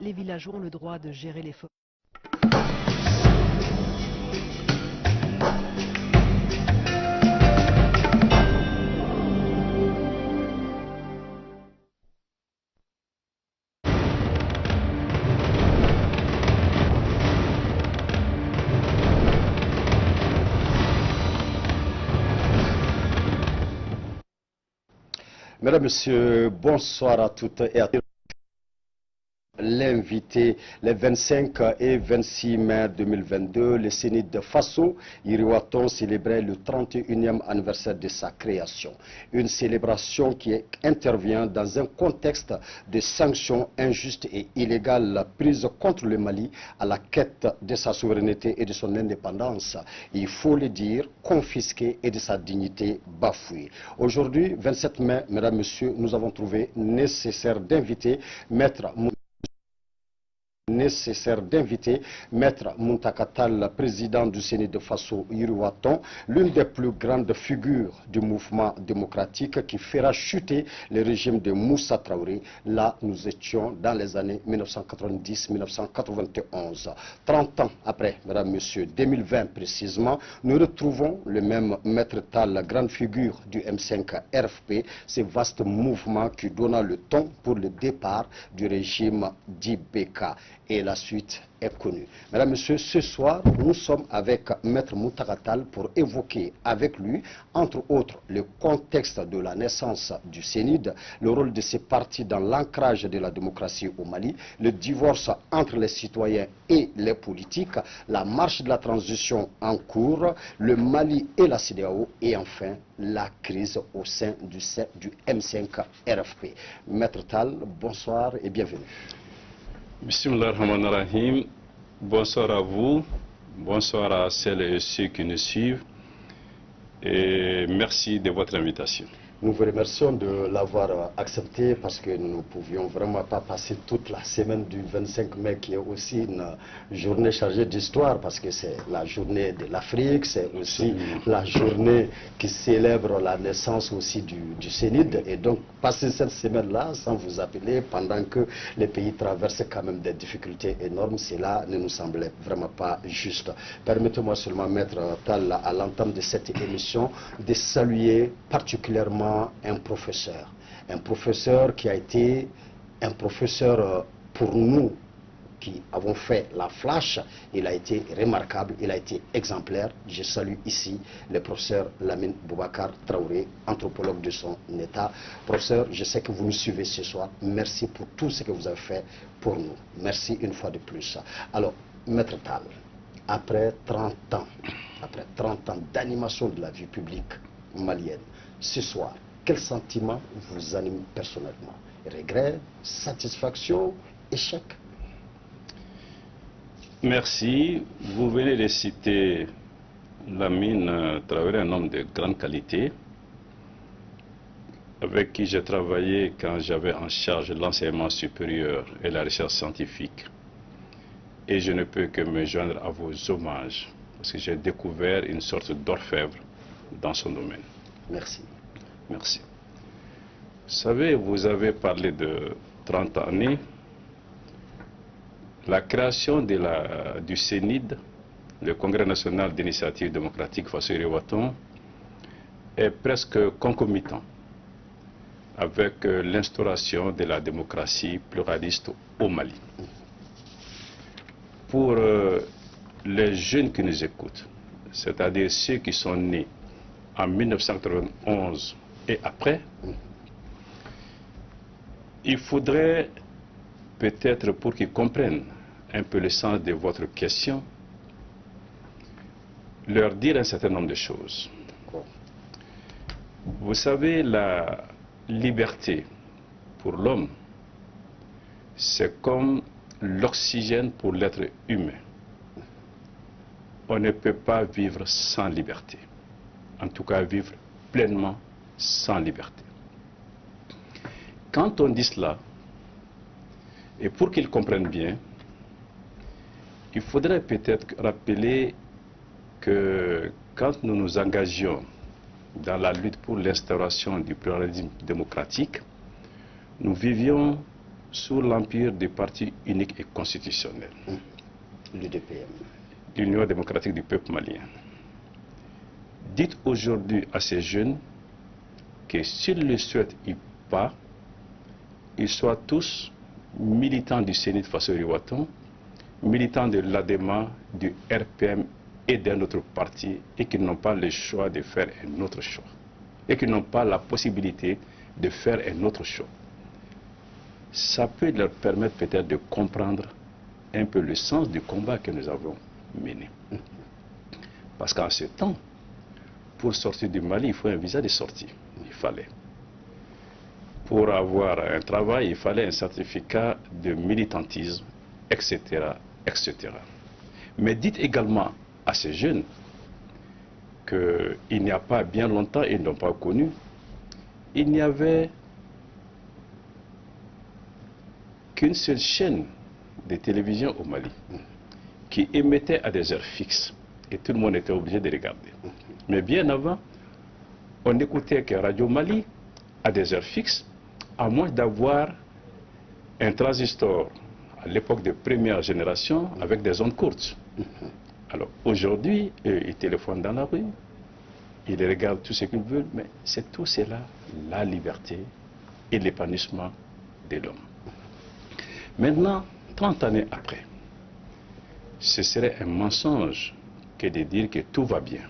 les villageois ont le droit de gérer les forêts. Mesdames, Messieurs, bonsoir à toutes et à tous. L'invité, les 25 et 26 mai 2022, le Sénid de Faso, Iriwaton, célébrait le 31e anniversaire de sa création. Une célébration qui intervient dans un contexte de sanctions injustes et illégales prises contre le Mali à la quête de sa souveraineté et de son indépendance. Il faut le dire, confisquée et de sa dignité bafouée. Aujourd'hui, 27 mai, Mesdames, Messieurs, nous avons trouvé nécessaire d'inviter Maître Maître Muntakatal, président du Sénat de Faso Iriwaton, l'une des plus grandes figures du mouvement démocratique qui fera chuter le régime de Moussa Traoré. Là, nous étions dans les années 1990-1991. 30 ans après, mesdames, messieurs, 2020 précisément, nous retrouvons le même Maître Tal, grande figure du M5 RFP, ce vaste mouvement qui donna le ton pour le départ du régime d'Ibeka. Et la suite est connue. Mesdames, Messieurs, ce soir, nous sommes avec Maître Muntakatal pour évoquer avec lui, entre autres, le contexte de la naissance du Sénid, le rôle de ces partis dans l'ancrage de la démocratie au Mali, le divorce entre les citoyens et les politiques, la marche de la transition en cours, le Mali et la CEDEAO, et enfin, la crise au sein du M5 RFP. Maître Tal, bonsoir et bienvenue. Bismillahirrahmanirrahim. Bonsoir à vous, bonsoir à celles et ceux qui nous suivent et merci de votre invitation. Nous vous remercions de l'avoir accepté parce que nous ne pouvions vraiment pas passer toute la semaine du 25 mai qui est aussi une journée chargée d'histoire parce que c'est la journée de l'Afrique, c'est aussi la journée qui célèbre la naissance aussi du Sénid et donc passer cette semaine-là sans vous appeler pendant que les pays traversent quand même des difficultés énormes, cela ne nous semblait vraiment pas juste. Permettez-moi seulement, Maître Tal, à l'entame de cette émission, de saluer particulièrement un professeur qui a été un professeur pour nous qui avons fait la flash. Il a été remarquable, il a été exemplaire. Je salue ici le professeur Lamine Boubacar Traoré, anthropologue de son état. Professeur, je sais que vous nous suivez ce soir. Merci pour tout ce que vous avez fait pour nous. Merci une fois de plus. Alors, Maître Tal, après 30 ans d'animation de la vie publique malienne, ce soir, quel sentiment vous anime personnellement? Regret, satisfaction, échec? Merci. Vous venez de citer Lamine Traoré, un homme de grande qualité, avec qui j'ai travaillé quand j'avais en charge l'enseignement supérieur et la recherche scientifique. Et je ne peux que me joindre à vos hommages, parce que j'ai découvert une sorte d'orfèvre dans son domaine. Merci. Merci. Vous savez, vous avez parlé de 30 années. La création du Sénid, le Congrès national d'initiative démocratique Faso Iriwaton, est presque concomitant avec l'instauration de la démocratie pluraliste au Mali. Pour les jeunes qui nous écoutent, c'est-à-dire ceux qui sont nés en 1991 et après, il faudrait peut-être, pour qu'ils comprennent un peu le sens de votre question, leur dire un certain nombre de choses. Vous savez, la liberté pour l'homme, c'est comme l'oxygène pour l'être humain. On ne peut pas vivre sans liberté. En tout cas, vivre pleinement sans liberté. Quand on dit cela, et pour qu'ils comprennent bien, il faudrait peut-être rappeler que quand nous nous engagions dans la lutte pour l'instauration du pluralisme démocratique, nous vivions sous l'empire du parti unique et constitutionnel, l'UDPM, l'Union démocratique du peuple malien. Dites aujourd'hui à ces jeunes que s'ils le souhaitent ou pas, ils soient tous militants du CENI de Faso-Riwaton, militants de l'ADEMA, du RPM et d'un autre parti, et qu'ils n'ont pas le choix de faire un autre choix, et qu'ils n'ont pas la possibilité de faire un autre choix. Ça peut leur permettre peut-être de comprendre un peu le sens du combat que nous avons mené. Parce qu'en ce temps, pour sortir du Mali, il faut un visa de sortie. Il fallait. Pour avoir un travail, il fallait un certificat de militantisme, etc., etc. Mais dites également à ces jeunes qu'il n'y a pas bien longtemps, ils n'ont pas connu, il n'y avait qu'une seule chaîne de télévision au Mali qui émettait à des heures fixes et tout le monde était obligé de regarder. Mais bien avant, on n'écoutait que Radio Mali à des heures fixes, à moins d'avoir un transistor à l'époque de première génération avec des ondes courtes. Alors aujourd'hui, ils téléphonent dans la rue, ils regardent tout ce qu'ils veulent, mais c'est tout cela, la liberté et l'épanouissement de l'homme. Maintenant, 30 années après, ce serait un mensonge que de dire que tout va bien.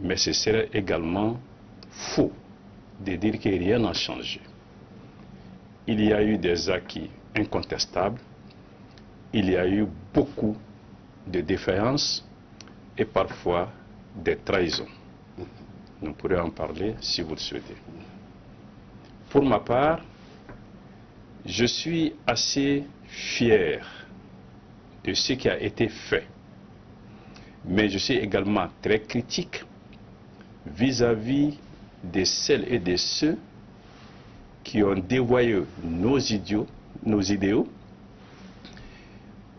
Mais ce serait également faux de dire que rien n'a changé. Il y a eu des acquis incontestables, il y a eu beaucoup de défaillances et parfois des trahisons. Nous pourrions en parler si vous le souhaitez. Pour ma part, je suis assez fier de ce qui a été fait, mais je suis également très critique vis-à-vis de celles et de ceux qui ont dévoyé nos idéaux,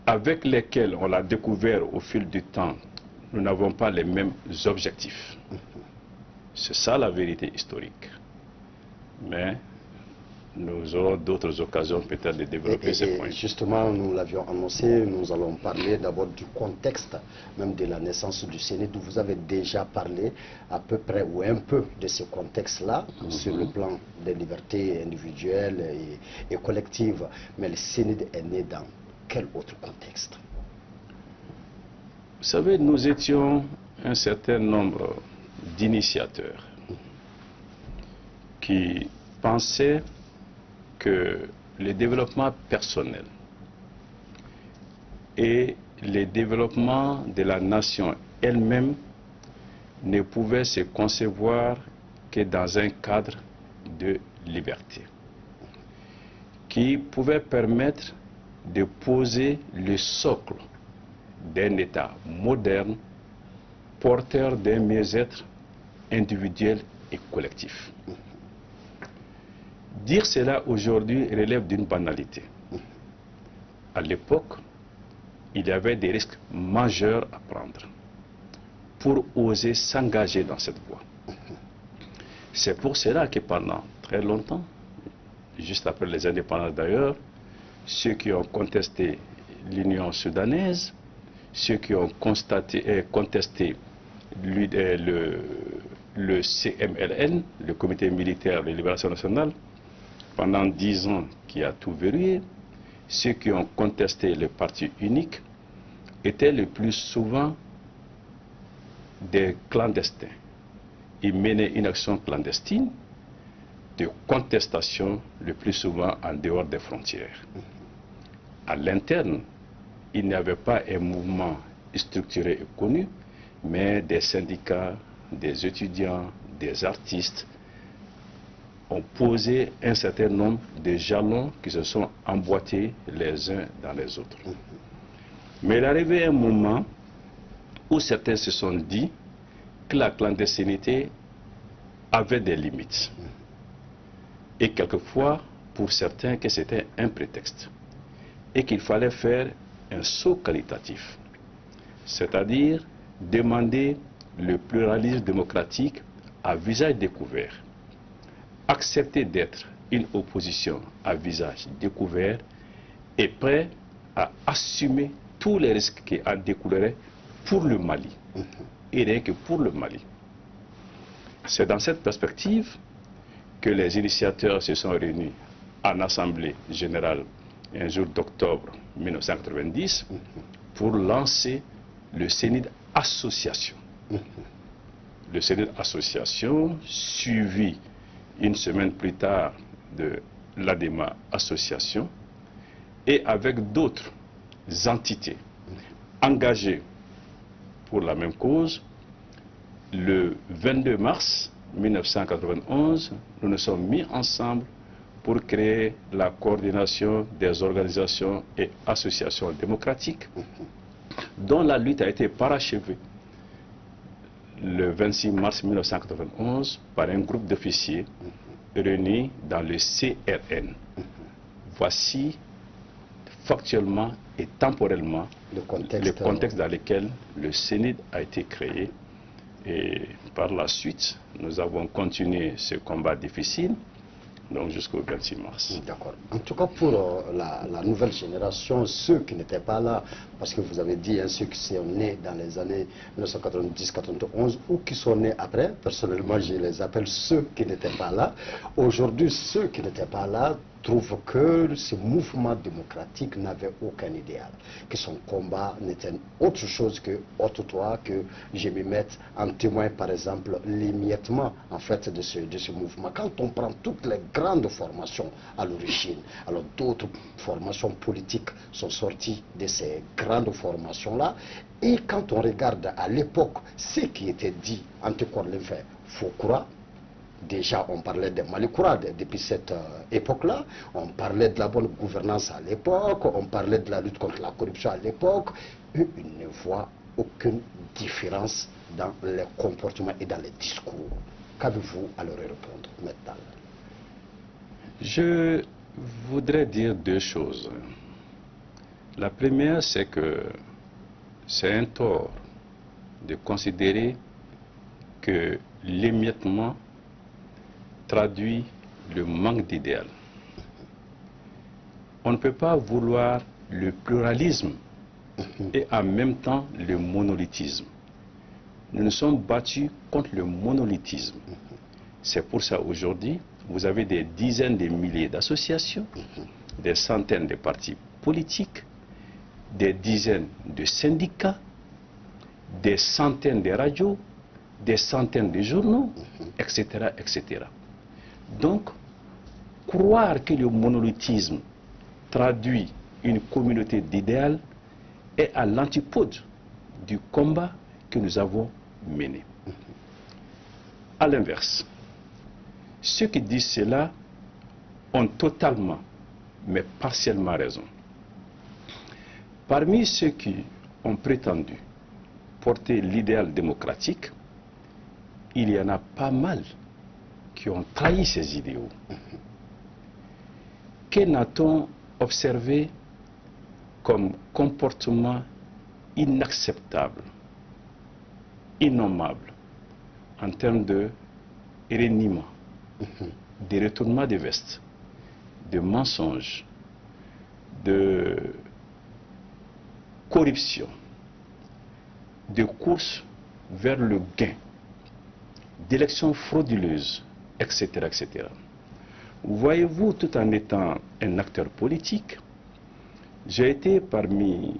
avec lesquels on l'a découvert au fil du temps, nous n'avons pas les mêmes objectifs. C'est ça la vérité historique. Mais nous aurons d'autres occasions peut-être de développer ces points. Justement, nous l'avions annoncé, nous allons parler d'abord du contexte, même de la naissance du CENI, d'où vous avez déjà parlé à peu près ou un peu de ce contexte-là, sur le plan des libertés individuelles et collectives. Mais le CENI est né dans quel autre contexte? Vous savez, nous étions un certain nombre d'initiateurs qui pensaient que le développement personnel et le développement de la nation elle-même ne pouvaient se concevoir que dans un cadre de liberté, qui pouvait permettre de poser le socle d'un État moderne, porteur d'un mieux-être individuel et collectif. Dire cela aujourd'hui relève d'une banalité. À l'époque, il y avait des risques majeurs à prendre pour oser s'engager dans cette voie. C'est pour cela que pendant très longtemps, juste après les indépendances d'ailleurs, ceux qui ont contesté l'Union soudanaise, ceux qui ont contesté le CMLN, le Comité militaire de libération nationale, pendant 10 ans qui a tout verrouillé, ceux qui ont contesté le parti unique étaient le plus souvent des clandestins. Ils menaient une action clandestine de contestation le plus souvent en dehors des frontières. À l'interne, il n'y avait pas un mouvement structuré et connu, mais des syndicats, des étudiants, des artistes ont posé un certain nombre de jalons qui se sont emboîtés les uns dans les autres. Mais il est arrivé un moment où certains se sont dit que la clandestinité avait des limites. Et quelquefois, pour certains, que c'était un prétexte. Et qu'il fallait faire un saut qualitatif. C'est-à-dire demander le pluralisme démocratique à visage découvert. Accepter d'être une opposition à visage découvert et prêt à assumer tous les risques qui en découleraient pour le Mali, et rien que pour le Mali. C'est dans cette perspective que les initiateurs se sont réunis en Assemblée générale un jour d'octobre 1990 pour lancer le CENID Association. Le CENID Association, suivi une semaine plus tard de l'ADEMA Association, et avec d'autres entités engagées pour la même cause, le 22 mars 1991, nous nous sommes mis ensemble pour créer la coordination des organisations et associations démocratiques, dont la lutte a été parachevée le 26 mars 1991 par un groupe d'officiers réunis dans le CRN. Voici factuellement et temporellement le contexte dans lequel le CENID a été créé. Et par la suite, nous avons continué ce combat difficile, donc jusqu'au 26 mars. D'accord. En tout cas, pour la nouvelle génération, ceux qui n'étaient pas là, parce que vous avez dit, hein, ceux qui sont nés dans les années 1990-91 ou qui sont nés après, personnellement, je les appelle ceux qui n'étaient pas là. Aujourd'hui, ceux qui n'étaient pas là trouvent que ce mouvement démocratique n'avait aucun idéal, que son combat n'était autre chose que autre-toi, que je m'y mette en témoin, par exemple, l'émiettement en fait de ce mouvement. Quand on prend toutes les grandes formations à l'origine, alors d'autres formations politiques sont sorties de ces grandes formations-là, et quand on regarde à l'époque ce qui était dit entre Korlenfer, Foukoura, déjà, on parlait de Malikoura depuis cette époque-là, on parlait de la bonne gouvernance à l'époque, on parlait de la lutte contre la corruption à l'époque. Eux, ils ne voient aucune différence dans les comportements et dans les discours. Qu'avez-vous à leur répondre maintenant? Je voudrais dire deux choses. La première, c'est que c'est un tort de considérer que l'émiettement traduit le manque d'idéal. On ne peut pas vouloir le pluralisme et en même temps le monolithisme. Nous nous sommes battus contre le monolithisme. C'est pour ça aujourd'hui, vous avez des dizaines de milliers d'associations, des centaines de partis politiques, des dizaines de syndicats, des centaines de radios, des centaines de journaux, etc., etc. Donc, croire que le monolithisme traduit une communauté d'idéal est à l'antipode du combat que nous avons mené. À l'inverse, ceux qui disent cela ont totalement, mais partiellement raison. Parmi ceux qui ont prétendu porter l'idéal démocratique, il y en a pas mal qui ont trahi ces idéaux. Que n'a-t-on observé comme comportement inacceptable, innommable, en termes de reniement, de retournement de veste, de mensonges, de corruption, de course vers le gain, d'élections frauduleuses, etc., etc. Voyez-vous, tout en étant un acteur politique, j'ai été parmi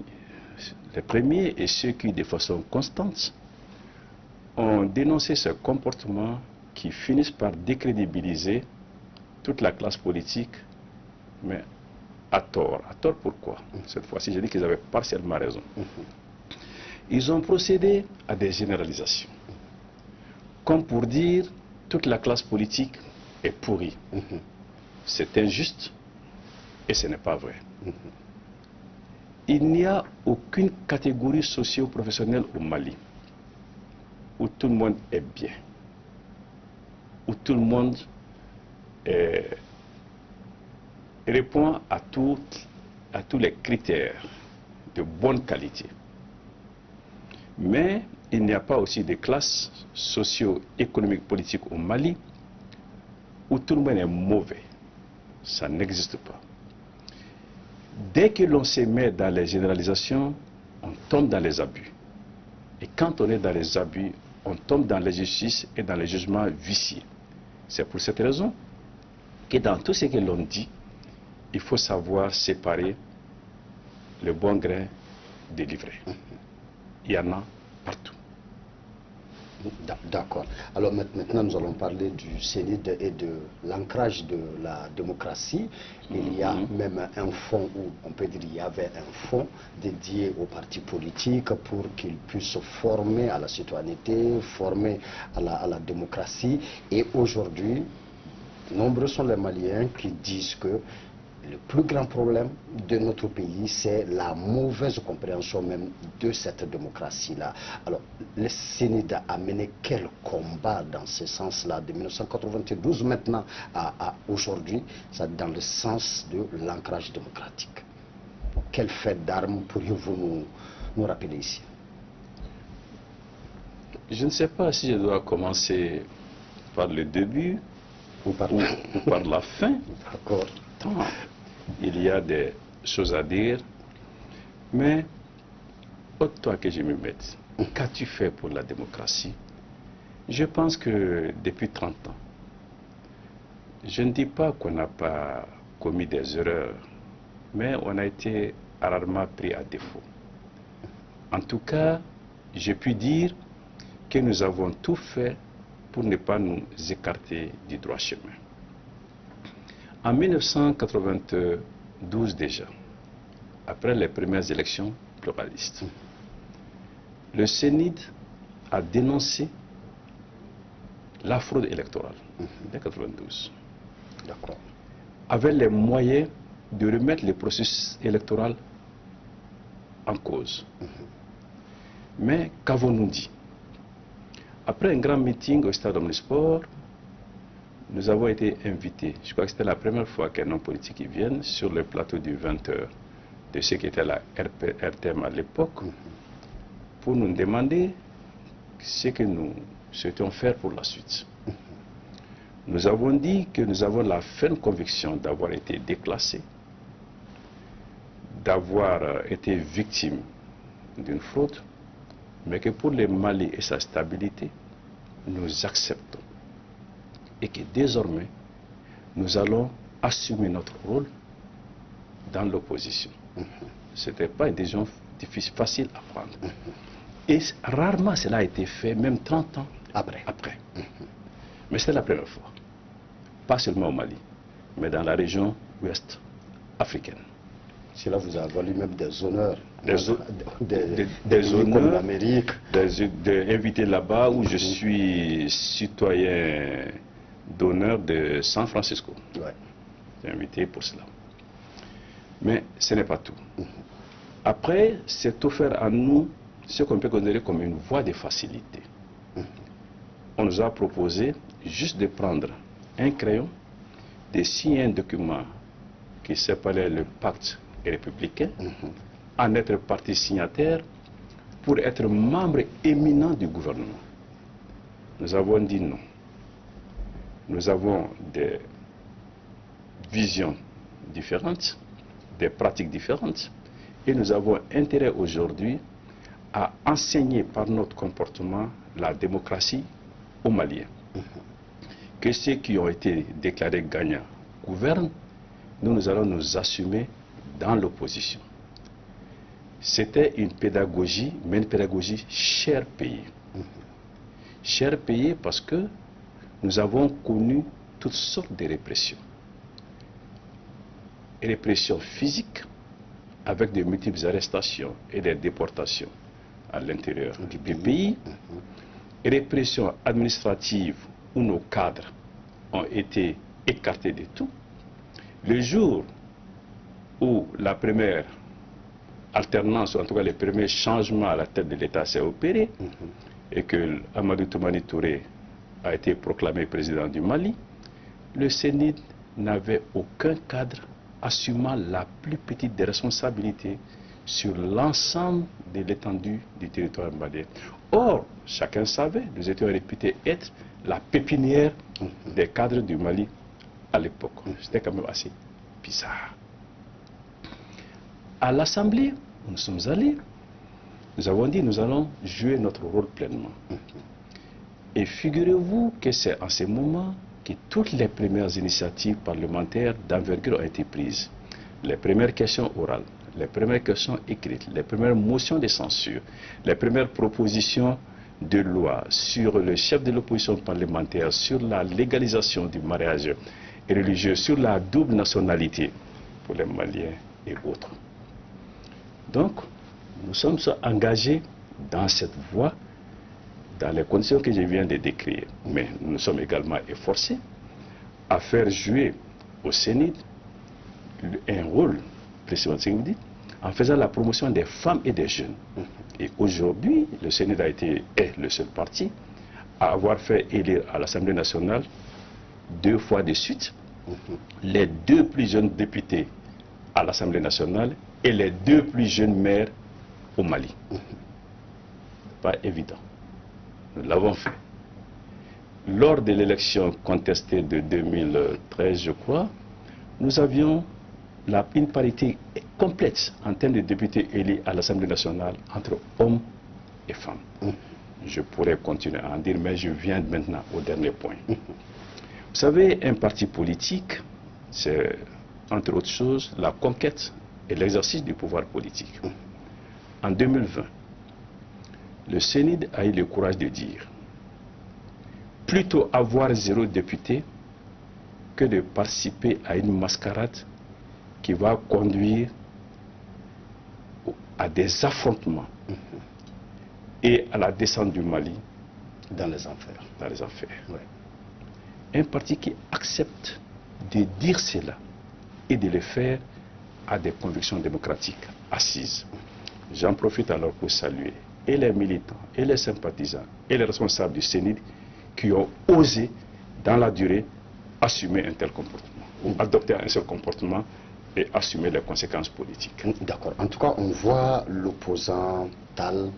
les premiers et ceux qui, de façon constante, ont dénoncé ce comportement qui finissent par décrédibiliser toute la classe politique, mais à tort. À tort pourquoi? Cette fois-ci, j'ai dit qu'ils avaient partiellement raison. Ils ont procédé à des généralisations, comme pour dire toute la classe politique est pourrie. C'est injuste et ce n'est pas vrai. Il n'y a aucune catégorie socio-professionnelle au Mali où tout le monde est bien, où tout le monde répond à tous les critères de bonne qualité. Mais il n'y a pas aussi de classes socio-économiques politiques au Mali où tout le monde est mauvais, Ça n'existe pas. Dès que l'on se met dans les généralisations, on tombe dans les abus. Et quand on est dans les abus, on tombe dans l'injustice et dans les jugements viciés. C'est pour cette raison que dans tout ce que l'on dit, il faut savoir séparer le bon grain des livrets. Il y en a partout. D'accord. Alors maintenant, nous allons parler du CENID et de l'ancrage de la démocratie. Il y a même un fonds, où on peut dire qu'il y avait un fonds dédié aux partis politiques pour qu'ils puissent former à la citoyenneté, former à la démocratie. Et aujourd'hui, nombreux sont les Maliens qui disent que le plus grand problème de notre pays, c'est la mauvaise compréhension même de cette démocratie-là. Alors, le CENID a mené quel combat dans ce sens-là, de 1992 maintenant à aujourd'hui, dans le sens de l'ancrage démocratique? Quel fait d'armes pourriez-vous nous rappeler ici? Je ne sais pas si je dois commencer par le début ou par la fin. D'accord. Il y a des choses à dire, mais ôte-toi que je me mette. Qu'as-tu fait pour la démocratie? Je pense que depuis 30 ans, je ne dis pas qu'on n'a pas commis des erreurs, mais on a été rarement pris à défaut. En tout cas, j'ai pu dire que nous avons tout fait pour ne pas nous écarter du droit chemin. En 1992 déjà, après les premières élections pluralistes, le CENID a dénoncé la fraude électorale dès 1992, avec les moyens de remettre le processus électoral en cause. Mais qu'avons-nous dit? Après un grand meeting au stade Omnisport, nous avons été invités, je crois que c'était la première fois qu'un homme politique vienne sur le plateau du 20h de ce qui était la RTM à l'époque, pour nous demander ce que nous souhaitions faire pour la suite. Nous avons dit que nous avons la ferme conviction d'avoir été déclassés, d'avoir été victimes d'une fraude, mais que pour le Mali et sa stabilité, nous acceptons. Et que désormais, nous allons assumer notre rôle dans l'opposition. Ce n'était pas une décision facile à prendre. Et rarement cela a été fait, même 30 ans après. Mais c'était la première fois. Pas seulement au Mali, mais dans la région ouest africaine. Cela vous a valu même des honneurs. Des honneurs d'Amérique. D'inviter là-bas où je suis citoyen d'honneur de San Francisco. J'ai invité pour cela. Mais ce n'est pas tout. Après, c'est offert à nous ce qu'on peut considérer comme une voie de facilité. On nous a proposé juste de prendre un crayon, de signer un document qui s'appelait le pacte républicain, en être partie signataire pour être membre éminent du gouvernement. Nous avons dit non. Nous avons des visions différentes, des pratiques différentes, et nous avons intérêt aujourd'hui à enseigner par notre comportement la démocratie aux Maliens. Que ceux qui ont été déclarés gagnants gouvernent, nous allons nous assumer dans l'opposition. C'était une pédagogie, mais une pédagogie chère payée. Chère payée parce que nous avons connu toutes sortes de répressions. Répressions physiques, avec de multiples arrestations et des déportations à l'intérieur du pays. Répressions administratives où nos cadres ont été écartés de tout. Le jour où la première alternance, ou en tout cas les premiers changements à la tête de l'État s'est opéré, et que Amadou Toumani Touré a été proclamé président du Mali, le CENID n'avait aucun cadre assumant la plus petite des responsabilités sur l'ensemble de l'étendue du territoire malien. Or, chacun savait, nous étions réputés être la pépinière des cadres du Mali à l'époque. C'était quand même assez bizarre. À l'Assemblée, nous sommes allés, nous avons dit nous allons jouer notre rôle pleinement. Et figurez-vous que c'est en ce moment que toutes les premières initiatives parlementaires d'envergure ont été prises. Les premières questions orales, les premières questions écrites, les premières motions de censure, les premières propositions de loi sur le chef de l'opposition parlementaire, sur la légalisation du mariage religieux, sur la double nationalité pour les Maliens et autres. Donc, nous sommes engagés dans cette voie, dans les conditions que je viens de décrire. Mais nous sommes également efforcés à faire jouer au CENID un rôle, précisément ce que vous dites, en faisant la promotion des femmes et des jeunes. Et aujourd'hui, le CENID est le seul parti à avoir fait élire à l'Assemblée nationale 2 fois de suite les 2 plus jeunes députés à l'Assemblée nationale et les 2 plus jeunes maires au Mali. Pas évident. Nous l'avons fait. Lors de l'élection contestée de 2013, je crois, nous avions une parité complète en termes de députés élus à l'Assemblée nationale entre hommes et femmes. Je pourrais continuer à en dire, mais je viens maintenant au dernier point. Vous savez, un parti politique, c'est, entre autres choses, la conquête et l'exercice du pouvoir politique. En 2020, le CENID a eu le courage de dire plutôt avoir 0 député que de participer à une mascarade qui va conduire à des affrontements et à la descente du Mali dans les enfers. Dans les enfers. Ouais. Un parti qui accepte de dire cela et de le faire à des convictions démocratiques assises. J'en profite alors pour saluer et les militants, et les sympathisants, et les responsables du CENID qui ont osé, dans la durée, assumer un tel comportement, ou adopter un seul comportement et assumer les conséquences politiques. D'accord. En tout cas, on voit l'opposant Tal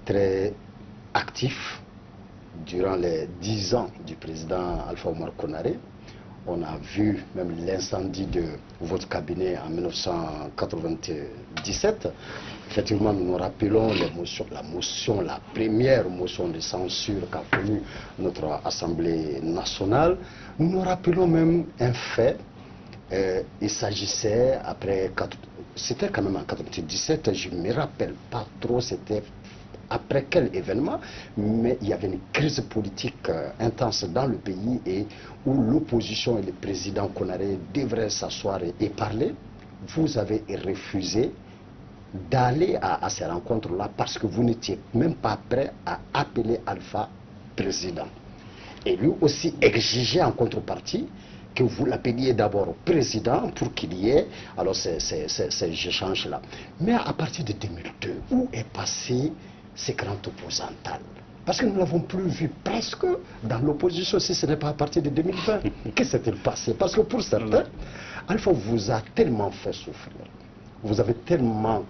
très actif durant les 10 ans du président Alpha Oumar Konaré. On a vu même l'incendie de votre cabinet en 1997. Effectivement, nous nous rappelons la première motion de censure qu'a connue notre Assemblée nationale. Nous nous rappelons même un fait. Il s'agissait c'était quand même en 1997, je ne me rappelle pas trop, c'était après quel événement, mais il y avait une crise politique intense dans le pays et où l'opposition et le président Konaré devraient s'asseoir et parler. Vous avez refusé d'aller à ces rencontres-là parce que vous n'étiez même pas prêt à appeler Alpha président. Et lui aussi exigeait en contrepartie que vous l'appeliez d'abord président pour qu'il y ait alors ces échanges-là. Mais à partir de 2002, où est passé ces grands opposants? Parce que nous ne l'avons plus vu presque dans l'opposition, si ce n'est pas à partir de 2020. Que s'est-il passé? Parce que pour certains, Alpha vous a tellement fait souffrir. Vous avez tellement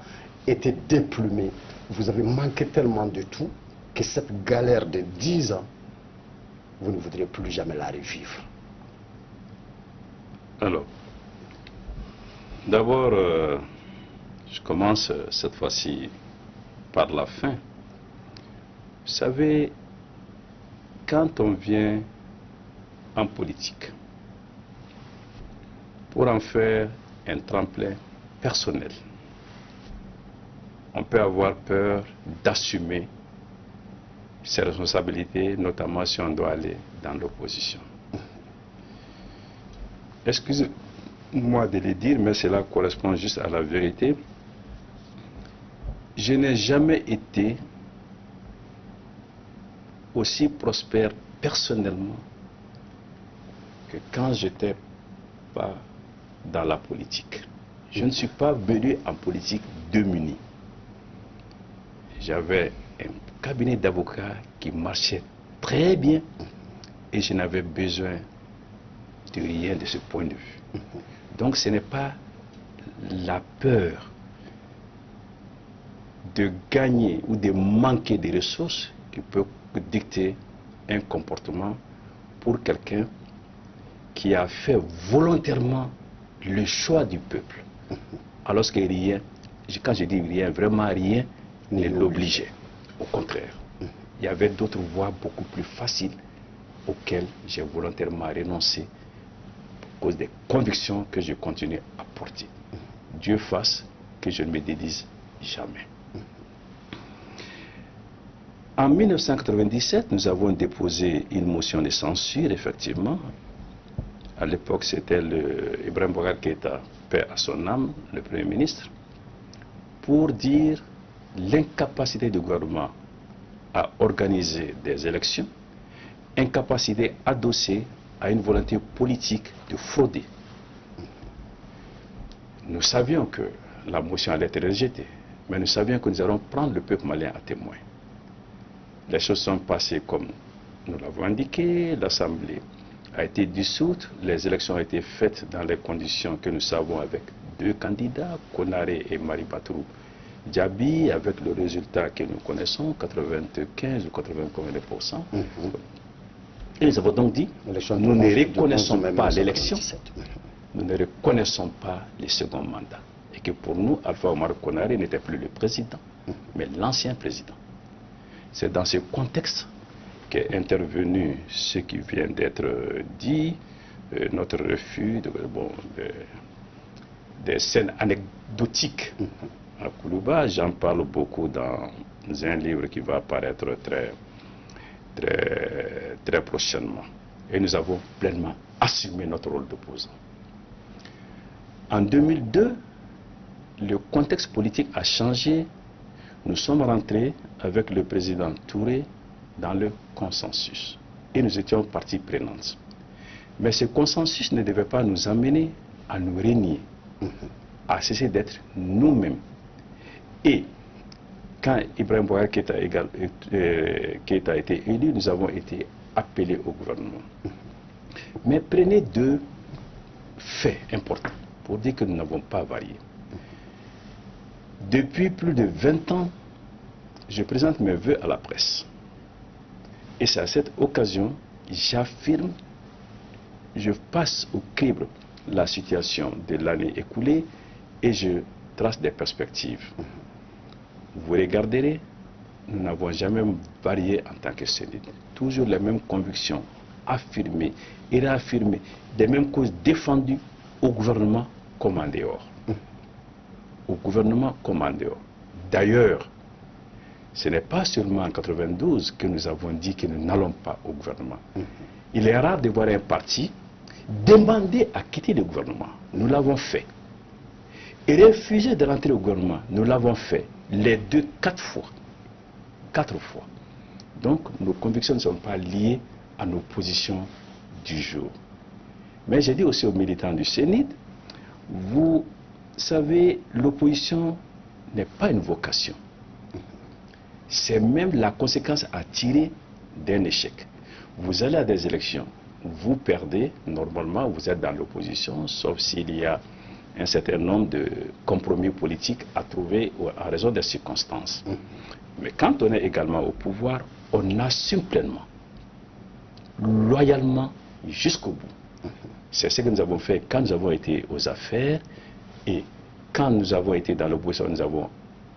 été déplumé, vous avez manqué tellement de tout, que cette galère de 10 ans, vous ne voudrez plus jamais la revivre. Alors, d'abord, je commence cette fois-ci par la fin. Vous savez, quand on vient en politique pour en faire un tremplin personnel, on peut avoir peur d'assumer ses responsabilités, notamment si on doit aller dans l'opposition. Excusez-moi de le dire, mais cela correspond juste à la vérité. Je n'ai jamais été aussi prospère personnellement que quand j'étais pas dans la politique. Je ne suis pas venu en politique démuni. J'avais un cabinet d'avocats qui marchait très bien et je n'avais besoin de rien de ce point de vue. Donc ce n'est pas la peur de gagner ou de manquer des ressources qui peut dicter un comportement pour quelqu'un qui a fait volontairement le choix du peuple. Alors que rien, quand je dis rien, vraiment rien ne l'obligeait. Au contraire, il y avait d'autres voies beaucoup plus faciles auxquelles j'ai volontairement renoncé à cause des convictions que je continue à porter. Dieu fasse que je ne me dédise jamais. En 1997, nous avons déposé une motion de censure, effectivement. À l'époque, c'était Ibrahim Boubacar Keïta, paix à son âme, le Premier ministre, pour dire l'incapacité du gouvernement à organiser des élections, incapacité adossée à une volonté politique de frauder. Nous savions que la motion allait être rejetée, mais nous savions que nous allons prendre le peuple malien à témoin. Les choses sont passées comme nous l'avons indiqué, l'Assemblée a été dissoute, les élections ont été faites dans les conditions que nous savons avec deux candidats, Konaré et Maribatrou Djabi, avec le résultat que nous connaissons, 95 ou 80%. Et nous avons donc dit, nous ne reconnaissons pas l'élection, nous ne reconnaissons pas les seconds mandats. Et que pour nous, Alpha Omar Konaré n'était plus le président, mais l'ancien président. C'est dans ce contexte qu'est intervenu ce qui vient d'être dit, notre refus des scènes anecdotiques à Koulouba. J'en parle beaucoup dans un livre qui va apparaître très prochainement. Et nous avons pleinement assumé notre rôle d'opposant. En 2002, le contexte politique a changé. Nous sommes rentrés avec le président Touré dans le consensus. Et nous étions partie prenante. Mais ce consensus ne devait pas nous amener à nous régner, à cesser d'être nous-mêmes. Et quand Ibrahim Boubacar Keïta a été élu, nous avons été appelés au gouvernement. Mais prenez deux faits importants pour dire que nous n'avons pas varié. Depuis plus de 20 ans, je présente mes vœux à la presse. Et c'est à cette occasion, j'affirme, je passe au crible la situation de l'année écoulée et je trace des perspectives. Vous regarderez, nous n'avons jamais varié en tant que Sénat. Toujours les mêmes convictions affirmées et réaffirmées, des mêmes causes défendues au gouvernement comme en dehors. Au gouvernement comme en dehors. D'ailleurs, ce n'est pas seulement en 92 que nous avons dit que nous n'allons pas au gouvernement. Il est rare de voir un parti demander à quitter le gouvernement. Nous l'avons fait. Et refuser de rentrer au gouvernement. Nous l'avons fait. Les deux, 4 fois. 4 fois. Donc, nos convictions ne sont pas liées à nos positions du jour. Mais j'ai dit aussi aux militants du Sénat, vous savez, l'opposition n'est pas une vocation. C'est même la conséquence à tirer d'un échec. Vous allez à des élections, vous perdez, normalement vous êtes dans l'opposition, sauf s'il y a un certain nombre de compromis politiques à trouver en raison des circonstances. Mais quand on est également au pouvoir, on assume pleinement, loyalement, jusqu'au bout. C'est ce que nous avons fait quand nous avons été aux affaires et quand nous avons été dans l'opposition, nous avons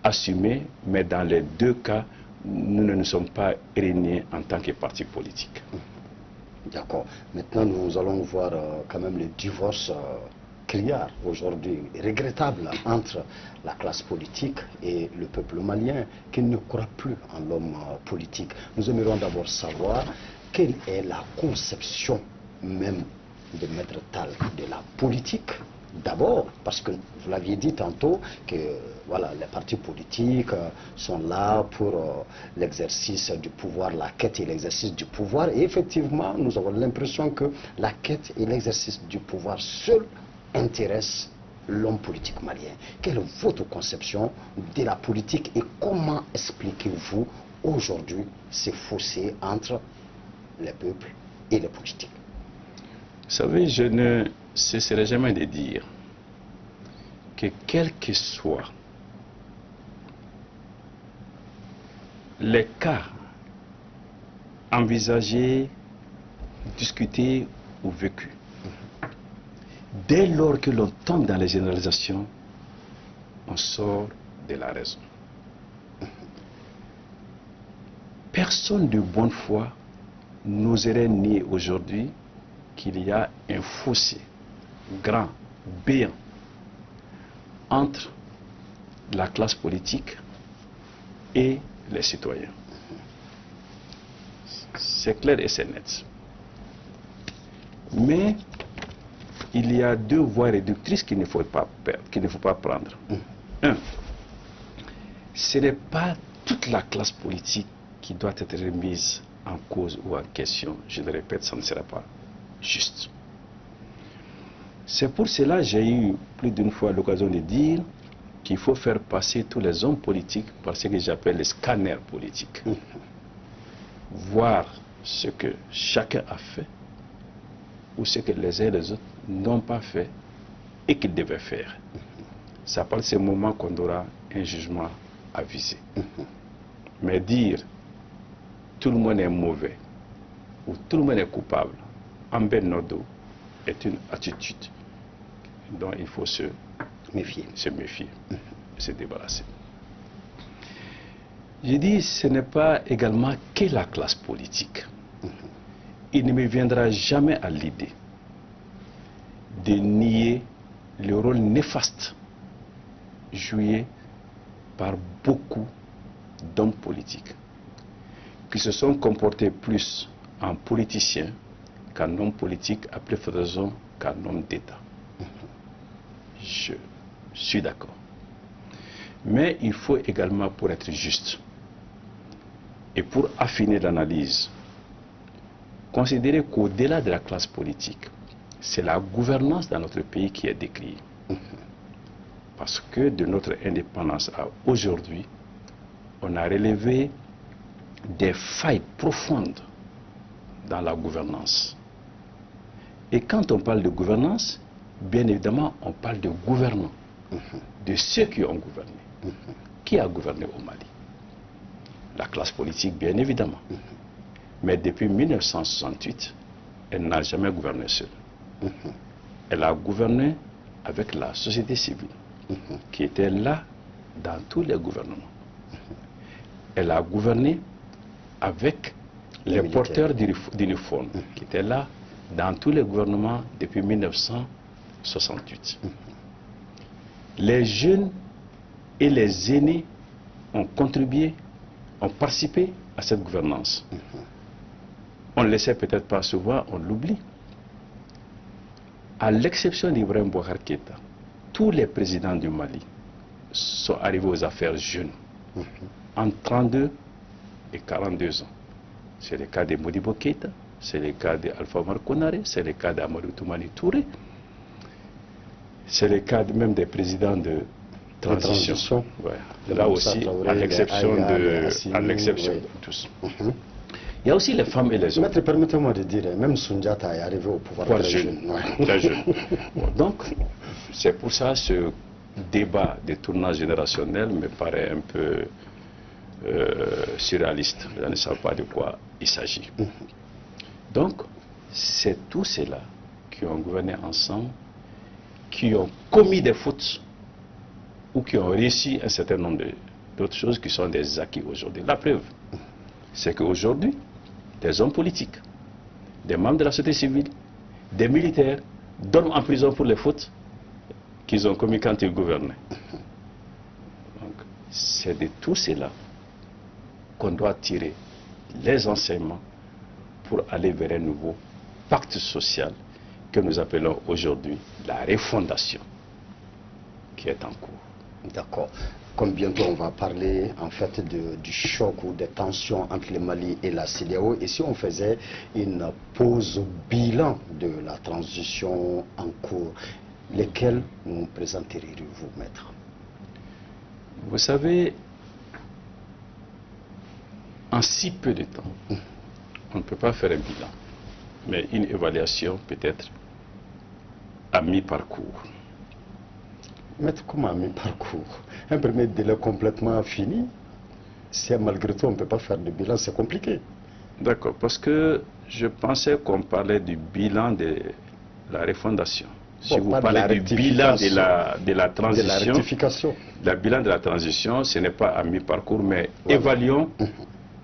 assumé, mais dans les deux cas, nous ne nous sommes pas réunis en tant que parti politique. D'accord. Maintenant, nous allons voir quand même le divorce criard aujourd'hui, regrettable, entre la classe politique et le peuple malien, qui ne croit plus en l'homme politique. Nous aimerions d'abord savoir quelle est la conception même de Maître Tall de la politique. D'abord, parce que vous l'aviez dit tantôt, que voilà, les partis politiques sont là pour l'exercice du pouvoir, la quête et l'exercice du pouvoir. Et effectivement, nous avons l'impression que la quête et l'exercice du pouvoir seul intéressent l'homme politique malien. Quelle est votre conception de la politique et comment expliquez-vous aujourd'hui ces fossés entre les peuples et les politiques? Vous savez, je ne cesserai jamais de dire que quel que soit les cas envisagés, discutés ou vécus, dès lors que l'on tombe dans les généralisations, on sort de la raison. Personne de bonne foi n'oserait nier aujourd'hui qu'il y a un fossé grand, béant, entre la classe politique et les citoyens. C'est clair et c'est net. Mais il y a deux voies réductrices qu'il ne faut pas perdre, qu'il ne faut pas prendre. Un, ce n'est pas toute la classe politique qui doit être remise en cause ou en question. Je le répète, ça ne sera pas juste. C'est pour cela que j'ai eu plus d'une fois l'occasion de dire qu'il faut faire passer tous les hommes politiques par ce que j'appelle les scanners politiques. Voir ce que chacun a fait ou ce que les uns et les autres n'ont pas fait et qu'ils devaient faire. C'est à partir de ce moment qu'on aura un jugement avisé. Mais dire tout le monde est mauvais ou tout le monde est coupable en ben nodo est une attitude dont il faut se méfier, se débarrasser. Je dis ce n'est pas également que la classe politique. Il ne me viendra jamais à l'idée de nier le rôle néfaste joué par beaucoup d'hommes politiques qui se sont comportés plus en politiciens qu'en homme politique, à plus forte raison qu'en homme d'État. Je suis d'accord. Mais il faut également, pour être juste et pour affiner l'analyse, considérer qu'au-delà de la classe politique, c'est la gouvernance dans notre pays qui est décriée. Parce que de notre indépendance à aujourd'hui, on a relevé des failles profondes dans la gouvernance. Et quand on parle de gouvernance, bien évidemment, on parle de gouvernants, de ceux qui ont gouverné. Qui a gouverné au Mali? La classe politique, bien évidemment. Mais depuis 1968, elle n'a jamais gouverné seule. Elle a gouverné avec la société civile, qui était là dans tous les gouvernements. Elle a gouverné avec les porteurs d'uniformes, qui étaient là dans tous les gouvernements depuis 1968. Les jeunes et les aînés ont contribué, ont participé à cette gouvernance. On ne le sait peut-être pas souvent, on l'oublie. À l'exception d'Ibrahim Boubacar Keïta, tous les présidents du Mali sont arrivés aux affaires jeunes, en 32 et 42 ans. C'est le cas de Modibo Keïta, c'est le cas d'Alpha Omar Konaré, c'est le cas d'Amadou Toumani Touré, c'est le cas même des présidents de transition. Ouais. Là aussi, à l'exception de tous. Il y a aussi les femmes et les hommes. Maître, permettez-moi de dire, même Soundiata est arrivé au pouvoir très jeune. Très jeune. Bon, donc, c'est pour ça que ce débat des tournages générationnels me paraît un peu surréaliste. Je ne sais pas de quoi il s'agit. Donc, c'est tous ceux-là qui ont gouverné ensemble, qui ont commis des fautes ou qui ont réussi un certain nombre d'autres choses qui sont des acquis aujourd'hui. La preuve, c'est qu'aujourd'hui, des hommes politiques, des membres de la société civile, des militaires dorment en prison pour les fautes qu'ils ont commis quand ils gouvernaient. C'est de tout cela qu'on doit tirer les enseignements pour aller vers un nouveau pacte social que nous appelons aujourd'hui la refondation qui est en cours. D'accord. Comme bientôt on va parler en fait du choc ou des tensions entre le Mali et la CEDEAO, et si on faisait une pause bilan de la transition en cours, lesquels nous présenteriez-vous, maître? Vous savez, en si peu de temps, on ne peut pas faire un bilan, mais une évaluation peut-être à mi-parcours. Maître, comment à mi-parcours? Un premier délai complètement fini, si malgré tout on ne peut pas faire de bilan, c'est compliqué. D'accord, parce que je pensais qu'on parlait du bilan de la refondation. Si vous parlez du bilan de la transition, de la rectification. Le bilan de la transition, ce n'est pas à mi-parcours, mais voilà. Évaluons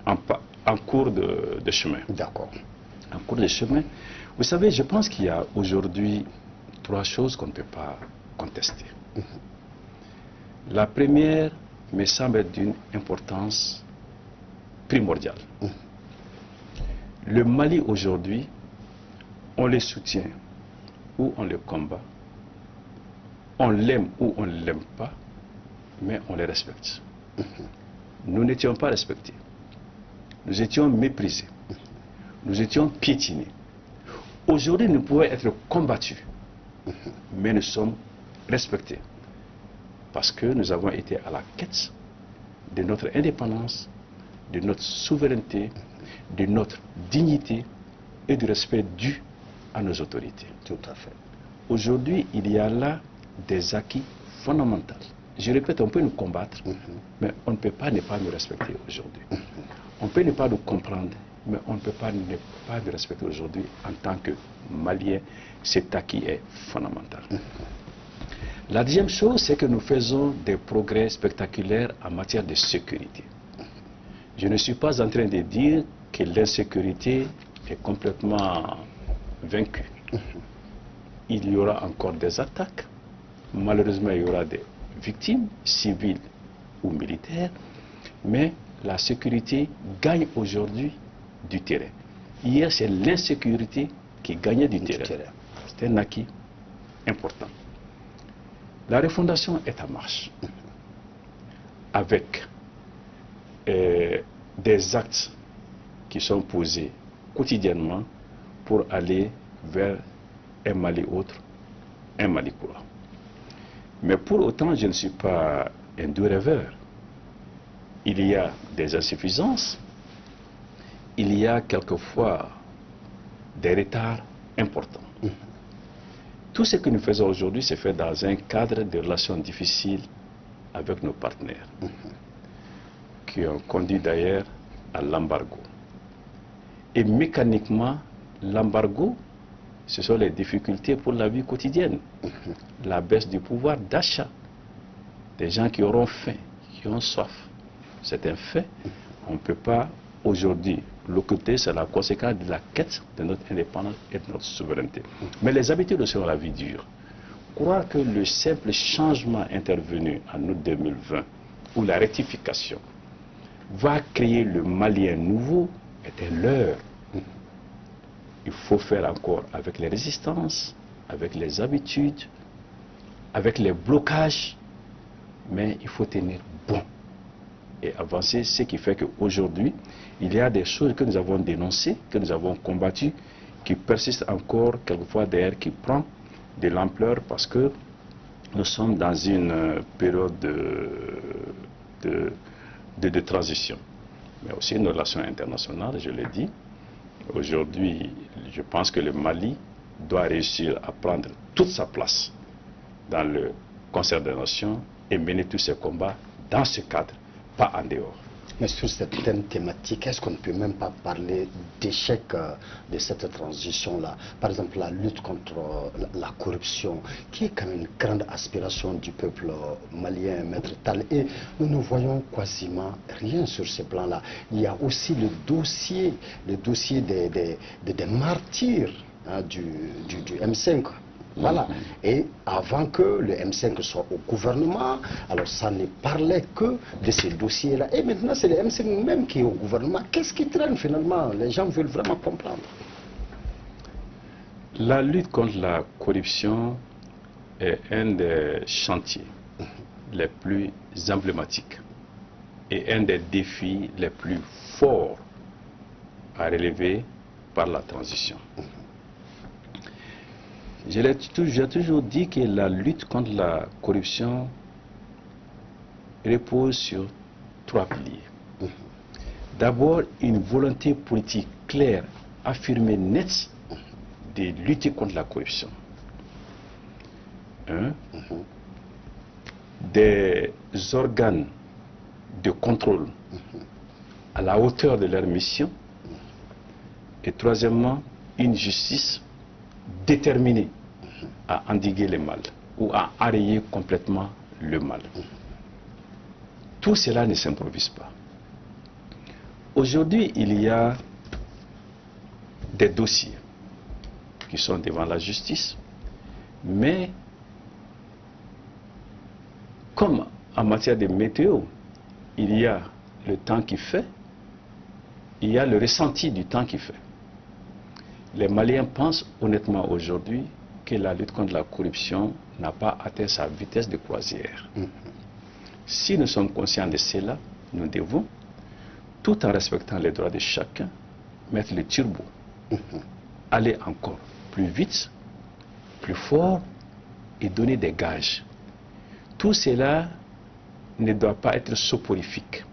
en cours de chemin. D'accord. En cours de chemin. Vous savez, je pense qu'il y a aujourd'hui 3 choses qu'on ne peut pas contester. La première me semble être d'une importance primordiale. Le Mali aujourd'hui, on le soutient ou on le combat, on l'aime ou on ne l'aime pas, mais on les respecte. Nous n'étions pas respectés. Nous étions méprisés. Nous étions piétinés. Aujourd'hui, nous pouvons être combattus, mais nous sommes respectés. Parce que nous avons été à la quête de notre indépendance, de notre souveraineté, de notre dignité et du respect dû à nos autorités. Tout à fait. Aujourd'hui, il y a là des acquis fondamentaux. Je répète, on peut nous combattre, mais on ne peut pas ne pas nous respecter aujourd'hui. On peut ne pas nous comprendre, mais on ne peut pas ne pas nous respecter aujourd'hui en tant que Malien. Cet acquis est fondamental. La deuxième chose, c'est que nous faisons des progrès spectaculaires en matière de sécurité. Je ne suis pas en train de dire que l'insécurité est complètement vaincue. Il y aura encore des attaques. Malheureusement, il y aura des victimes, civiles ou militaires. Mais la sécurité gagne aujourd'hui du terrain. Hier, c'est l'insécurité qui gagnait du terrain. C'est un acquis important. La refondation est en marche. Avec des actes qui sont posés quotidiennement pour aller vers un Mali autre, un Mali courant. Mais pour autant, je ne suis pas un doux rêveur. Il y a des insuffisances, il y a quelquefois des retards importants. Tout ce que nous faisons aujourd'hui, c'est fait dans un cadre de relations difficiles avec nos partenaires, qui ont conduit d'ailleurs à l'embargo. Et mécaniquement, l'embargo, ce sont les difficultés pour la vie quotidienne, la baisse du pouvoir d'achat, des gens qui auront faim, qui ont soif. C'est un fait. On ne peut pas aujourd'hui l'occulter, c'est la conséquence de la quête de notre indépendance et de notre souveraineté. Mais les habitudes aussi ont la vie dure. Croire que le simple changement intervenu en août 2020, ou la rectification, va créer le Malien nouveau, est un leurre. Il faut faire encore avec les résistances, avec les habitudes, avec les blocages, mais il faut tenir bon et avancer, ce qui fait qu'aujourd'hui, il y a des choses que nous avons dénoncées, que nous avons combattues, qui persistent encore, quelquefois d'ailleurs, qui prend de l'ampleur parce que nous sommes dans une période de transition. Mais aussi une relation internationale, je l'ai dit. Aujourd'hui, je pense que le Mali doit réussir à prendre toute sa place dans le concert des nations et mener tous ses combats dans ce cadre, pas en dehors. Mais sur cette thématique, est-ce qu'on ne peut même pas parler d'échec de cette transition-là? Par exemple, la lutte contre la corruption, qui est quand même une grande aspiration du peuple malien, Maître Tall. Et nous ne voyons quasiment rien sur ce plan-là. Il y a aussi le dossier des martyrs du M5. Voilà. Et avant que le M5 soit au gouvernement, alors ça ne parlait que de ces dossiers-là. Et maintenant, c'est le M5 même qui est au gouvernement. Qu'est-ce qui traîne finalement? Les gens veulent vraiment comprendre. La lutte contre la corruption est un des chantiers les plus emblématiques et un des défis les plus forts à relever par la transition. J'ai toujours dit que la lutte contre la corruption repose sur 3 piliers. D'abord, une volonté politique claire, affirmée, nette, de lutter contre la corruption. Des organes de contrôle à la hauteur de leur mission. Et troisièmement, une justice déterminée à endiguer le mal ou à enrayer complètement le mal. Tout cela ne s'improvise pas. Aujourd'hui, il y a des dossiers qui sont devant la justice, mais comme en matière de météo, il y a le temps qui fait, il y a le ressenti du temps qui fait. Les Maliens pensent honnêtement aujourd'hui que la lutte contre la corruption n'a pas atteint sa vitesse de croisière. Si nous sommes conscients de cela, nous devons, tout en respectant les droits de chacun, mettre le turbo, aller encore plus vite, plus fort et donner des gages. Tout cela ne doit pas être soporifique.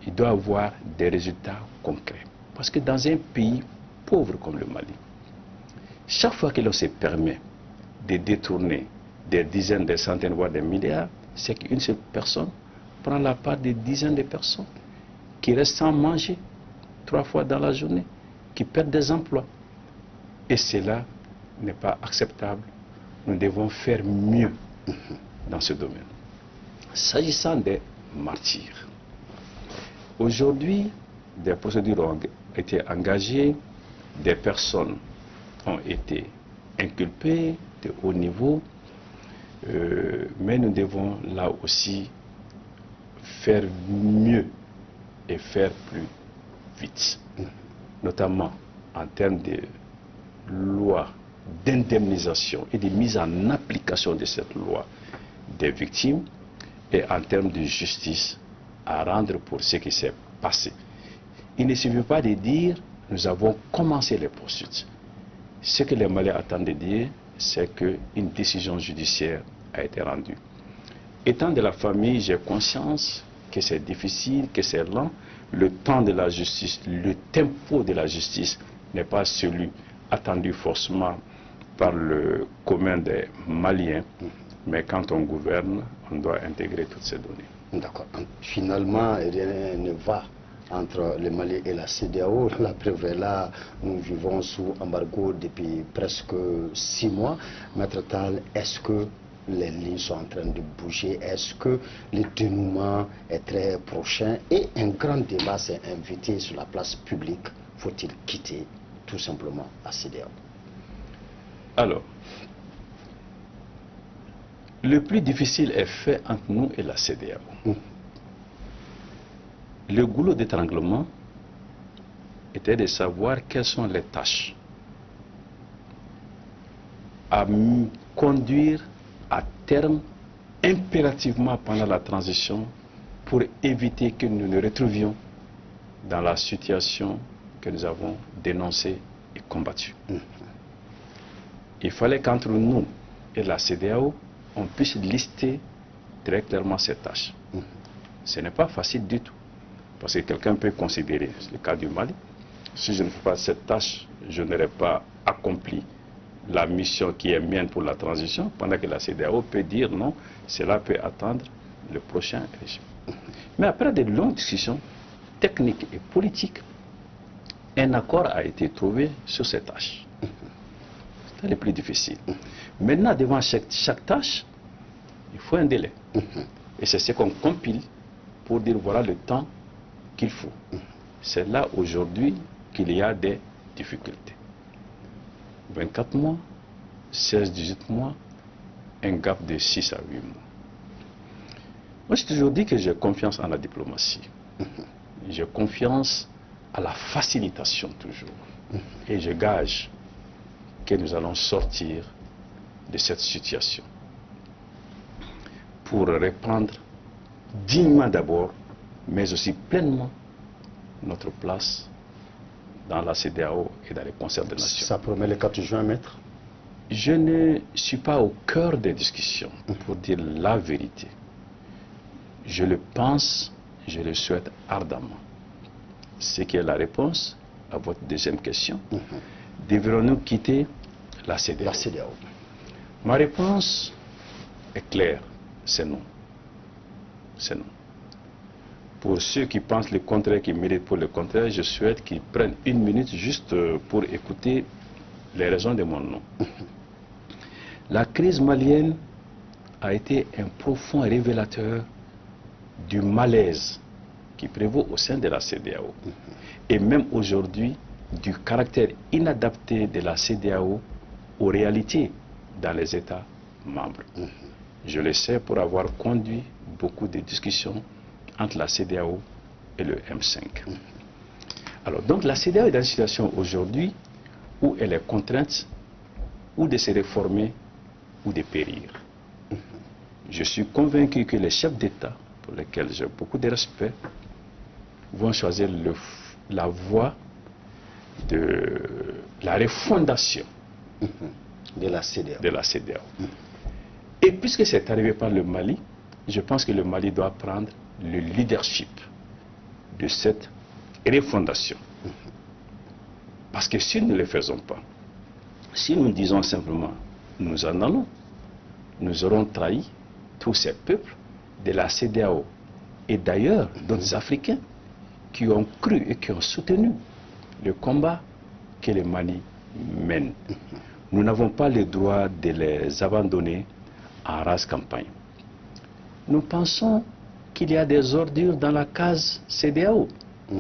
Il doit avoir des résultats concrets. Parce que dans un pays pauvre comme le Mali, chaque fois que l'on se permet de détourner des dizaines, des centaines, voire des milliards, c'est qu'une seule personne prend la part des dizaines de personnes qui restent sans manger 3 fois dans la journée, qui perdent des emplois. Et cela n'est pas acceptable. Nous devons faire mieux dans ce domaine. S'agissant des martyrs, aujourd'hui, des procédures ont été engagées, des personnes ont été inculpées de haut niveau, mais nous devons là aussi faire mieux et faire plus vite, notamment en termes de loi d'indemnisation et de mise en application de cette loi des victimes et en termes de justice à rendre pour ce qui s'est passé. Il ne suffit pas de dire nous avons commencé les poursuites. Ce que les Maliens attendent de dire, c'est qu'une décision judiciaire a été rendue. Étant de la famille, j'ai conscience que c'est difficile, que c'est lent. Le temps de la justice, le tempo de la justice n'est pas celui attendu forcément par le commun des Maliens. Mais quand on gouverne, on doit intégrer toutes ces données. D'accord. Finalement, rien ne va entre le Mali et la CEDEAO. La preuve est là, nous vivons sous embargo depuis presque 6 mois. Maître Tal, est-ce que les lignes sont en train de bouger? Est-ce que le dénouement est très prochain? Et un grand débat s'est invité sur la place publique. Faut-il quitter tout simplement la CEDEAO? Alors, le plus difficile est fait entre nous et la CEDEAO. Le goulot d'étranglement était de savoir quelles sont les tâches à conduire à terme impérativement pendant la transition pour éviter que nous nous retrouvions dans la situation que nous avons dénoncée et combattue. Il fallait qu'entre nous et la CEDEAO, on puisse lister très clairement ces tâches. Ce n'est pas facile du tout. Parce que quelqu'un peut considérer, c'est le cas du Mali, si je ne fais pas cette tâche, je n'aurai pas accompli la mission qui est mienne pour la transition, pendant que la CEDEAO peut dire non, cela peut attendre le prochain régime. Mais après de longues discussions techniques et politiques, un accord a été trouvé sur ces tâches. C'est le plus difficile. Maintenant, devant chaque tâche, il faut un délai. Et c'est ce qu'on compile pour dire voilà le temps qu'il faut. C'est là aujourd'hui qu'il y a des difficultés. 24 mois, 16-18 mois, un gap de 6 à 8 mois. Moi, j'ai toujours dit que j'ai confiance en la diplomatie. J'ai confiance à la facilitation toujours. Et je gage que nous allons sortir de cette situation pour répandre dignement d'abord, mais aussi pleinement notre place dans la CEDEAO et dans les concerts des nations. Ça promet le 4 juin, maître? Je ne suis pas au cœur des discussions pour dire la vérité. Je le pense, je le souhaite ardemment. Ce qui est la réponse à votre deuxième question. Devrons-nous quitter la CEDEAO? La CEDEAO. Ma réponse est claire, c'est non. C'est non. Pour ceux qui pensent le contraire, qui militent pour le contraire, je souhaite qu'ils prennent 1 minute juste pour écouter les raisons de mon non. La crise malienne a été un profond révélateur du malaise qui prévaut au sein de la CEDEAO. Et même aujourd'hui, du caractère inadapté de la CEDEAO aux réalités dans les États membres. Je le sais pour avoir conduit beaucoup de discussions entre la CEDEAO et le M5. Alors, donc la CEDEAO est dans une situation aujourd'hui où elle est contrainte ou de se réformer ou de périr. Je suis convaincu que les chefs d'État, pour lesquels j'ai beaucoup de respect, vont choisir la voie de la refondation de la CEDEAO. Et puisque c'est arrivé par le Mali, je pense que le Mali doit prendre le leadership de cette refondation. Parce que si nous ne le faisons pas, si nous disons simplement nous en allons, nous aurons trahi tous ces peuples de la CEDEAO et d'ailleurs d'autres Africains qui ont cru et qui ont soutenu le combat que le Mali mène. Nous n'avons pas le droit de les abandonner en rase campagne. Nous pensons qu'il y a des ordures dans la case CEDEAO,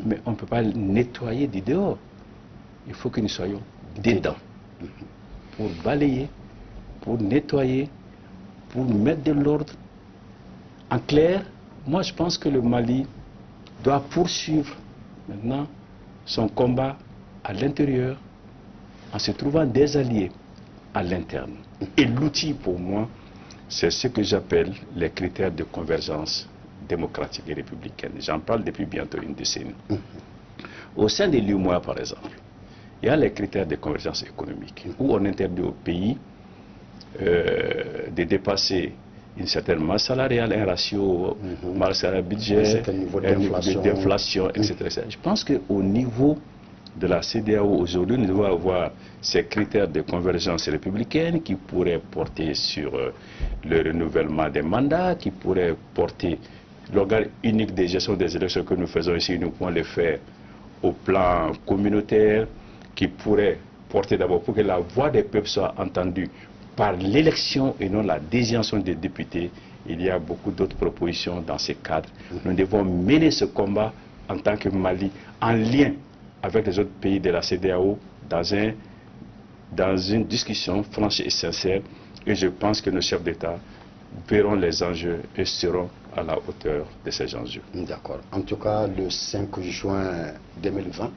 mais on ne peut pas nettoyer du dehors. Il faut que nous soyons dedans pour balayer, pour nettoyer, pour mettre de l'ordre. En clair, moi je pense que le Mali doit poursuivre maintenant son combat à l'intérieur en se trouvant des alliés à l'interne. Et l'outil pour moi, c'est ce que j'appelle les critères de convergence démocratique et républicaine. J'en parle depuis bientôt une décennie. Au sein de l'UMOA, par exemple, il y a les critères de convergence économique, où on interdit au pays de dépasser une certaine masse salariale, un ratio masse salariale budget, un niveau d'inflation, etc. Je pense qu'au niveau de la CEDEAO aujourd'hui, nous devons avoir ces critères de convergence républicaine qui pourraient porter sur le renouvellement des mandats, qui pourraient porter l'organe unique de gestion des élections que nous faisons ici, nous pouvons le faire au plan communautaire, qui pourrait porter d'abord pour que la voix des peuples soit entendue par l'élection et non la désignation des députés. Il y a beaucoup d'autres propositions dans ces cadres. Nous devons mener ce combat en tant que Mali, en lien avec les autres pays de la CEDEAO, dans une discussion franche et sincère. Et je pense que nos chefs d'État verront les enjeux et seront à la hauteur de ces enjeux. D'accord. En tout cas, le 5 juin 2020,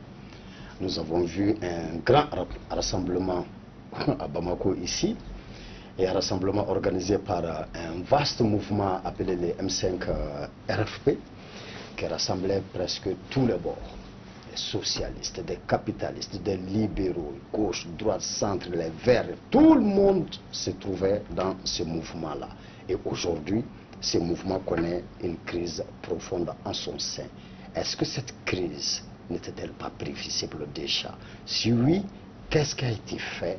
nous avons vu un grand rassemblement à Bamako ici, et un rassemblement organisé par un vaste mouvement appelé les M5 RFP, qui rassemblait presque tous les bords, des socialistes, des capitalistes, des libéraux, gauche, droite, centre, les verts, tout le monde se trouvait dans ce mouvement-là. Et aujourd'hui, ce mouvement connaît une crise profonde en son sein. Est-ce que cette crise n'était-elle pas prévisible déjà? Si oui, qu'est-ce qui a été fait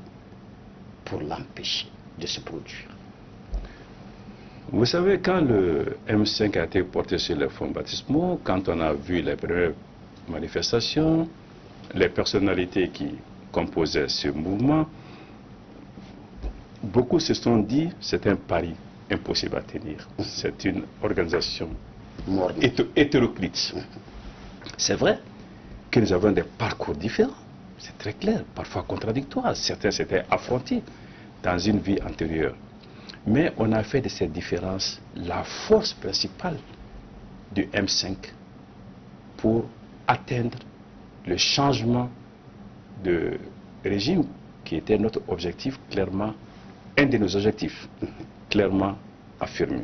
pour l'empêcher de se produire? Vous savez, quand le M5 a été porté sur les fonds baptismaux, quand on a vu les premières manifestations, les personnalités qui composaient ce mouvement, beaucoup se sont dit c'est un pari impossible à tenir. C'est une organisation hétéroclite. C'est vrai que nous avons des parcours différents, c'est très clair, parfois contradictoires. Certains s'étaient affrontés dans une vie antérieure. Mais on a fait de ces différences la force principale du M5 pour atteindre le changement de régime qui était notre objectif clairement, un de nos objectifs clairement affirmé.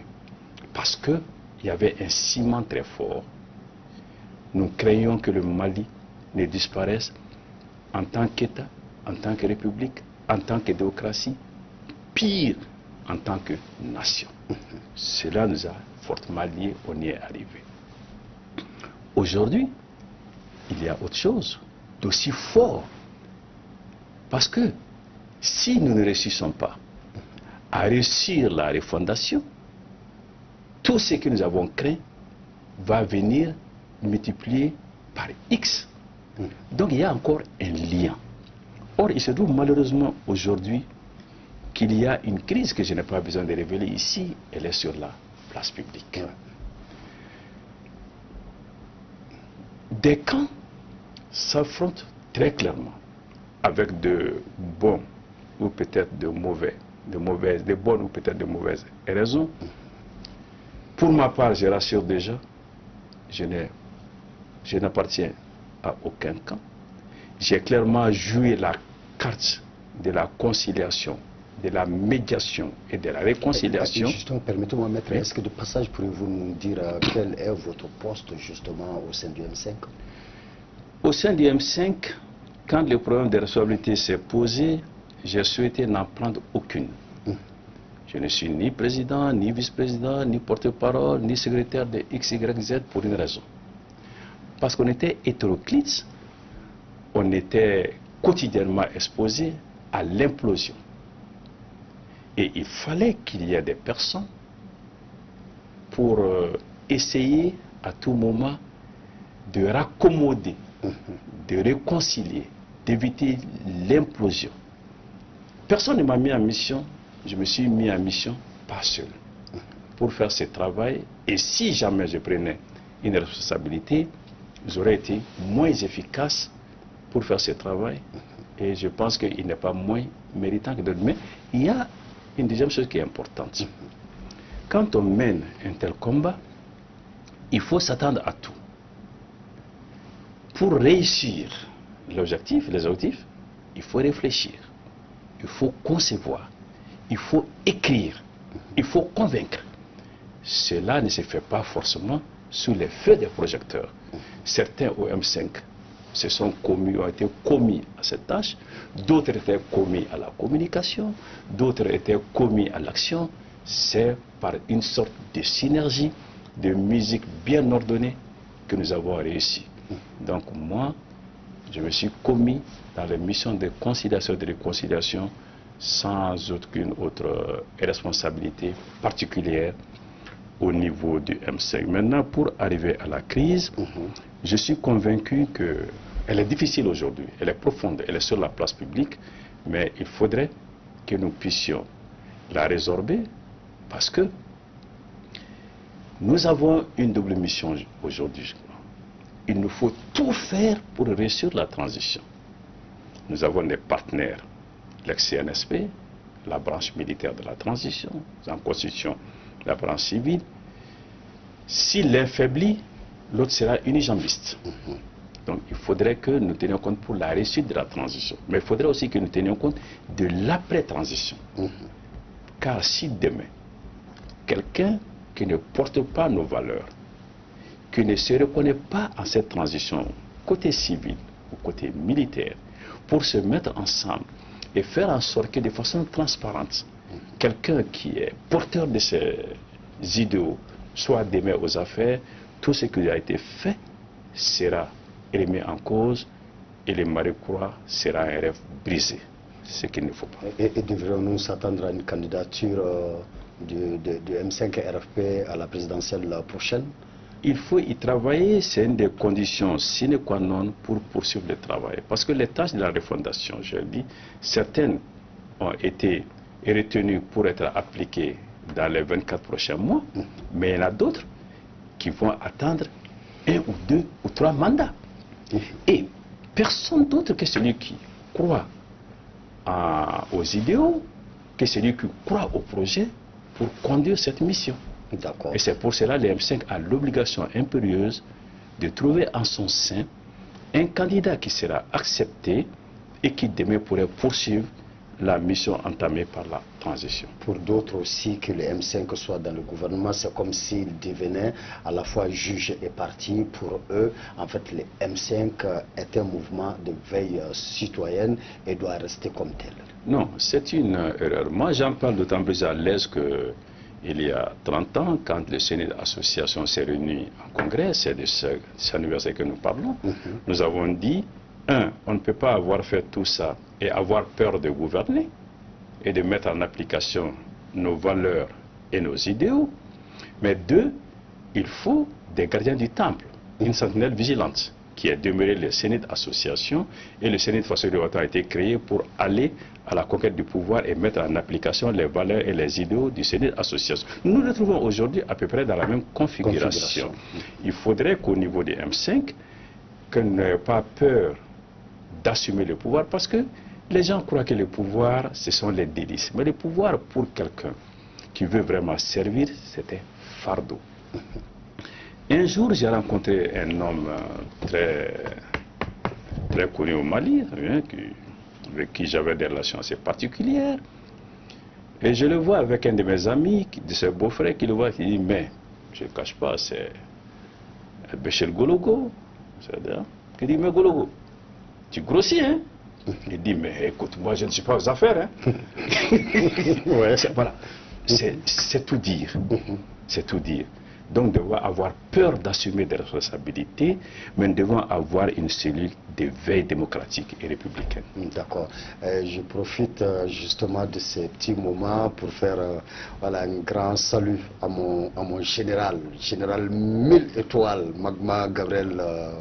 Parce qu'il y avait un ciment très fort. Nous craignons que le Mali ne disparaisse en tant qu'État, en tant que République, en tant que démocratie, pire, en tant que nation. Cela nous a fortement liés, on y est arrivé. Aujourd'hui, il y a autre chose d'aussi fort. Parce que si nous ne réussissons pas à réussir la refondation, tout ce que nous avons craint va venir multiplier par X. Donc il y a encore un lien. Or, il se trouve malheureusement aujourd'hui qu'il y a une crise que je n'ai pas besoin de révéler ici, elle est sur la place publique. Des camps s'affrontent très clairement, avec de bons ou peut-être de mauvais, de bonnes ou peut-être de mauvaises raisons. Pour ma part, je rassure déjà, je n'appartiens à aucun camp. J'ai clairement joué la carte de la conciliation, de la médiation et de la réconciliation. Justement, permettez-moi, maître, est-ce que de passage pourriez-vous nous dire quel est votre poste justement au sein du M5? Au sein du M5, quand le problème de responsabilité s'est posé, j'ai souhaité n'en prendre aucune. Je ne suis ni président, ni vice-président, ni porte-parole, ni secrétaire de XYZ pour une raison. Parce qu'on était hétéroclites, on était quotidiennement exposé à l'implosion. Et il fallait qu'il y ait des personnes pour essayer à tout moment de raccommoder, de réconcilier, d'éviter l'implosion. Personne ne m'a mis en mission, je me suis mis en mission pas seul pour faire ce travail. Et si jamais je prenais une responsabilité, j'aurais été moins efficace pour faire ce travail. Et je pense qu'il n'est pas moins méritant que d'autres. Mais il y a une deuxième chose qui est importante. Quand on mène un tel combat, il faut s'attendre à tout. Pour réussir l'objectif, les objectifs, il faut réfléchir, il faut concevoir, il faut écrire, il faut convaincre. Cela ne se fait pas forcément sous les feux des projecteurs. Certains au M5 ont été commis à cette tâche, d'autres étaient commis à la communication, d'autres étaient commis à l'action. C'est par une sorte de synergie, de musique bien ordonnée que nous avons réussi. Donc moi, je me suis commis dans les missions de conciliation et de réconciliation sans aucune autre responsabilité particulière au niveau du M5. Maintenant, pour arriver à la crise, je suis convaincu qu'elle est difficile aujourd'hui, elle est profonde, elle est sur la place publique, mais il faudrait que nous puissions la résorber parce que nous avons une double mission aujourd'hui. Il nous faut tout faire pour réussir la transition. Nous avons des partenaires, l'ex-CNSP, la branche militaire de la transition, en constitution la branche civile. Si l'un faiblit, l'autre sera unijambiste. Donc il faudrait que nous tenions compte pour la réussite de la transition. Mais il faudrait aussi que nous tenions compte de l'après-transition. Car si demain, quelqu'un qui ne porte pas nos valeurs, qui ne se reconnaît pas en cette transition, côté civil ou côté militaire, pour se mettre ensemble et faire en sorte que de façon transparente, quelqu'un qui est porteur de ces idéaux soit démé aux affaires, tout ce qui a été fait sera remis en cause et le Marie-Croix sera un rêve brisé. C'est ce qu'il ne faut pas. Et devrions-nous s'attendre à une candidature du M5 RFP à la présidentielle prochaine? Il faut y travailler, c'est une des conditions sine qua non pour poursuivre le travail. Parce que les tâches de la refondation, je le dis, certaines ont été retenues pour être appliquées dans les 24 prochains mois, mais il y en a d'autres qui vont attendre 1 ou 2 ou 3 mandats. Et personne d'autre que celui qui croit aux idéaux, que celui qui croit au projet pour conduire cette mission. Et c'est pour cela que le M5 a l'obligation impérieuse de trouver en son sein un candidat qui sera accepté et qui demain pourrait poursuivre la mission entamée par la transition. Pour d'autres aussi, que le M5 soit dans le gouvernement, c'est comme s'il devenait à la fois juge et parti. Pour eux, en fait, le M5 est un mouvement de veille citoyenne et doit rester comme tel. Non, c'est une erreur. Moi, j'en parle d'autant plus à l'aise que il y a 30 ans, quand le Sénat d'association s'est réuni en congrès, c'est de cet anniversaire que nous parlons, nous avons dit, on ne peut pas avoir fait tout ça et avoir peur de gouverner et de mettre en application nos valeurs et nos idéaux. Mais 2, il faut des gardiens du temple, une sentinelle vigilante qui est demeurée le Sénat d'association, et le Sénat de façon a été créé pour aller à la conquête du pouvoir et mettre en application les valeurs et les idéaux du CNID association. Nous nous retrouvons aujourd'hui à peu près dans la même configuration. Il faudrait qu'au niveau des M5, qu'on n'ait pas peur d'assumer le pouvoir, parce que les gens croient que le pouvoir, ce sont les délices. Mais le pouvoir, pour quelqu'un qui veut vraiment servir, c'était fardeau. Un jour, j'ai rencontré un homme très connu au Mali, avec qui j'avais des relations assez particulières. Et je le vois avec un de mes amis, de ses beaux-frères, qui le voit, qui dit, mais, je ne le cache pas, c'est Béchel Gologo. Il dit, mais Gologo, tu grossis, hein? Il dit, mais écoute, moi je ne suis pas aux affaires, hein? Ouais. Voilà, c'est tout dire. C'est tout dire. Donc, nous devons avoir peur d'assumer des responsabilités, mais nous devons avoir une cellule de veille démocratique et républicaine. D'accord. Je profite justement de ces petits moments pour faire voilà, un grand salut à mon général 1000 étoiles, Magma Gabriel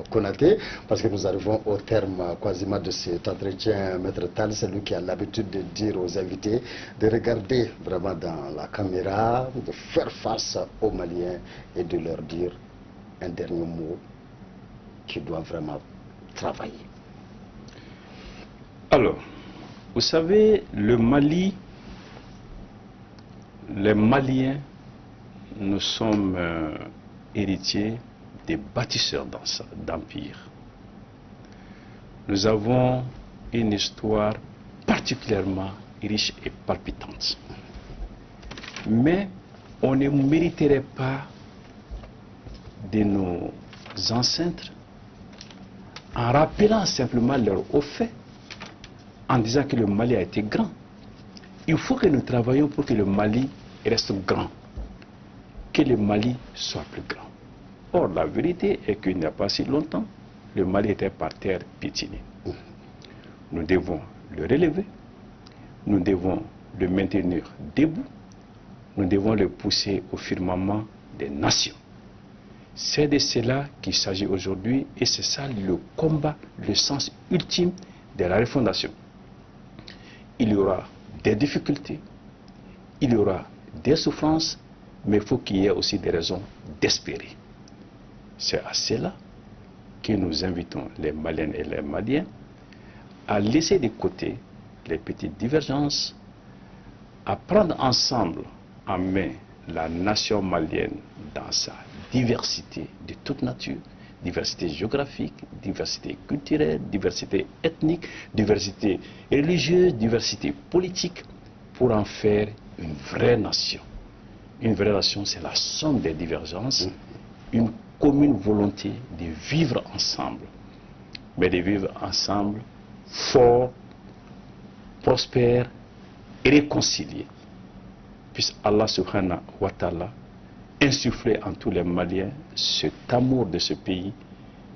Konaté, parce que nous arrivons au terme quasiment de cet entretien. Maître Tal, c'est lui qui a l'habitude de dire aux invités de regarder vraiment dans la caméra, de faire face aux Maliens et de leur dire un dernier mot qui doit vraiment travailler. Alors, vous savez, le Mali, les Maliens, nous sommes héritiers des bâtisseurs d'empire. Nous avons une histoire particulièrement riche et palpitante. Mais on ne mériterait pas de nos ancêtres en rappelant simplement leur hauts faits, en disant que le Mali a été grand. Il faut que nous travaillions pour que le Mali reste grand, que le Mali soit plus grand. Or, la vérité est qu'il n'y a pas si longtemps, le Mali était par terre piétiné. Nous devons le relever, nous devons le maintenir debout, nous devons le pousser au firmament des nations. C'est de cela qu'il s'agit aujourd'hui et c'est ça le combat, le sens ultime de la refondation. Il y aura des difficultés, il y aura des souffrances, mais il faut qu'il y ait aussi des raisons d'espérer. C'est à cela que nous invitons les Maliennes et les Maliens à laisser de côté les petites divergences, à prendre ensemble en main la nation malienne dans sa diversité de toute nature, diversité géographique, diversité culturelle, diversité ethnique, diversité religieuse, diversité politique, pour en faire une vraie nation. Une vraie nation, c'est la somme des divergences, une commune volonté de vivre ensemble, mais de vivre ensemble fort, prospère et réconcilié. Puisse Allah subhanahu wa ta'ala insuffler en tous les Maliens cet amour de ce pays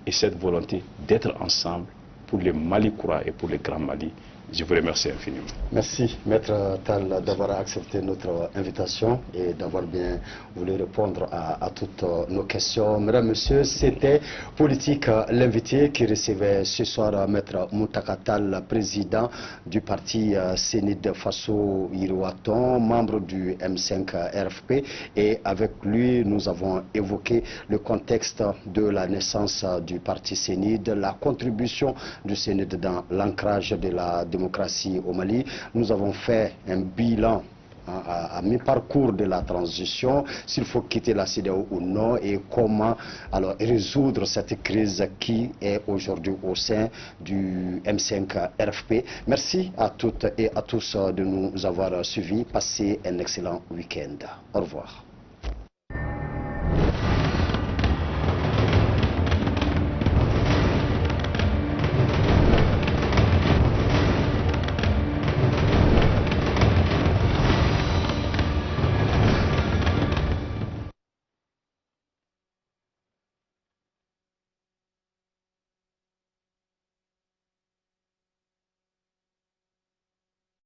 et cette volonté d'être ensemble pour le Mali Koura et pour le Grand Mali. Je vous remercie infiniment. Merci, Maître Tal, d'avoir accepté notre invitation et d'avoir bien voulu répondre à toutes nos questions. Mesdames, Messieurs, c'était Politique, l'invité qui recevait ce soir Maître Muntaka Tal, président du parti CNID Faso Irouaton, membre du M5 RFP. Et avec lui, nous avons évoqué le contexte de la naissance du parti CNID, la contribution du CNID dans l'ancrage de la démocratie au Mali. Nous avons fait un bilan à mi-parcours de la transition, s'il faut quitter la CEDEAO ou non, et comment alors résoudre cette crise qui est aujourd'hui au sein du M5 RFP. Merci à toutes et à tous de nous avoir suivis. Passez un excellent week-end. Au revoir.